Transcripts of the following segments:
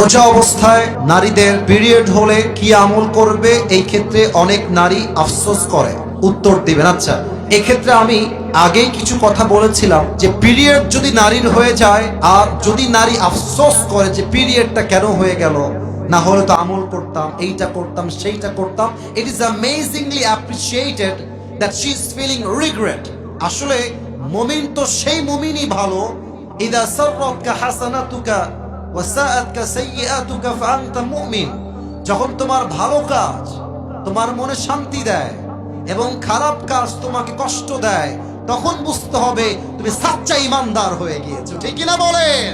রোজা অবস্থায় নারীদের পিরিয়ড হলে কি আমল করবে, এই ক্ষেত্রে অনেক নারী আফসোস করে। উত্তর দিবেন। আচ্ছা, এক্ষেত্রে আমি আগেই কিছু কথা বলেছিলাম যে পিরিয়ড যদি নারীর হয়ে যায় আর যদি নারী আফসোস করে যে পিরিয়ডটা কেন হয়ে গেল, না হলে তো আমল করতাম, এইটা করতাম, সেইটা করতাম, it is amazingly appreciated that she is feeling regret. আসলে মুমিন তো সেই মুমিনই ভালো, ইদা সাররাতকা হাসানাতুকা ওয়া সাআতকা সাইয়্যাতুকা ফাআনতা মুমিন। যখন তোমার ভালো কাজ তোমার মনে শান্তি দেয় এবং খারাপ কাজ তোমাকে কষ্ট দেয়, তখন বুঝতে হবে তুমি সাচ্চা ইমানদার হয়ে গিয়েছো। ঠিক কি না বলেন?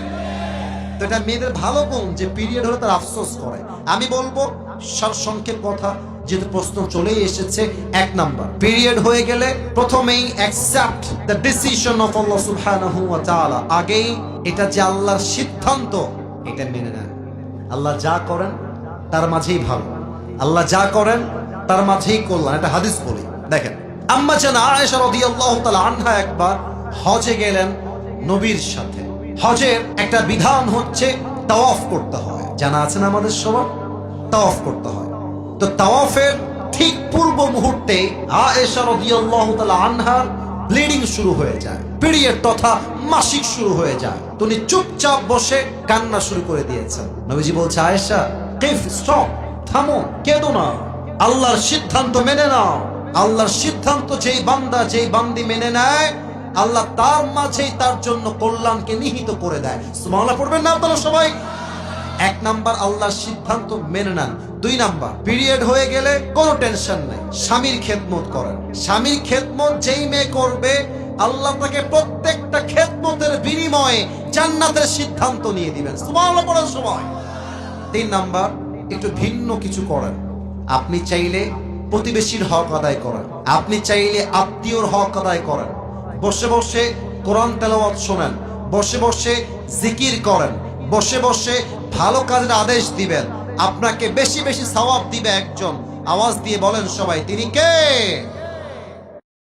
তো এটা মেয়েদের ভালো গুণ যে পিরিয়ড হলে তার আফসোস করে। আমি বলবো সারসংক্ষেপ কথা, যেহেতু প্রশ্ন চলেই এসেছে। এক নাম্বার, পিরিয়ড হয়ে গেলে প্রথমেই অ্যাকসেপ্ট দ্য ডিসিশন অফ আল্লাহ সুবহানাহু ওয়া তাআলা। আগেই এটা যে আল্লাহর সিদ্ধান্ত, এটা মেনে নেন। আল্লাহ যা করেন তার মাঝেই ভালো, আল্লাহ যা করেন তার মাঝেই কল্যাণ। এটা হাদিস বলি। দেখেন, আম্মা জান আয়েশা রাদিয়াল্লাহু তাআলা আনহা একবার হজে গেলেন নবীর সাথে। হজের একটা বিধান হচ্ছে তাওয়াফ করতে হয়, জানা আছে না আমাদের সবার? তাওয়াফ করতে হয়। তো তাওয়াফের ঠিক পূর্ব মুহূর্তে আয়েশা রাদিয়াল্লাহু তাআলা আনহার ব্লিডিং শুরু হয়ে যায়, পিরিয়ড তথা মাসিক শুরু হয়ে যায়। তিনি চুপচাপ বসে কান্না শুরু করে দিয়েছেন। নবীজি বলছে, আয়েশা কিফ, স্টপ, থামো, কেঁদো না, আল্লাহর সিদ্ধান্ত মেনে নাও। আল্লাহর সিদ্ধান্ত যেই বান্দা যেই বান্দি মেনে নেয়, আল্লাহ তার মাঝেই তার জন্য কল্যাণকে নিহিত করে দেয়। সুবহানাল্লাহ পড়বেন না আপনারা সবাই? এক নাম্বার, আল্লাহর সিদ্ধান্ত মেনে নেন। দুই নাম্বার, পিরিয়ড হয়ে গেলে কোনো টেনশন নেই, স্বামীর খেদমত করেন। স্বামীর খেদমত যেই মেয়ে করবে, আল্লাহ তাকে প্রত্যেকটা খেদমতের বিনিময়ে জান্নাতের সিদ্ধান্ত নিয়ে দিবেন। সুবহানাল্লাহ পড়ার সময়। তিন নাম্বার, একটু ভিন্ন কিছু করেন। আপনি চাইলে প্রতিবেশীর হক আদায় করেন, আপনি চাইলে আত্মীয়র হক আদায় করেন। বসে বসে কোরআন তেলাওয়াত শোনেন, বসে বসে জিকির করেন, বসে বসে ভালো কাজের আদেশ দিবেন। আপনাকে বেশি বেশি সওয়াব দিবে একজন। আওয়াজ দিয়ে বলেন সবাই, তিনি কে?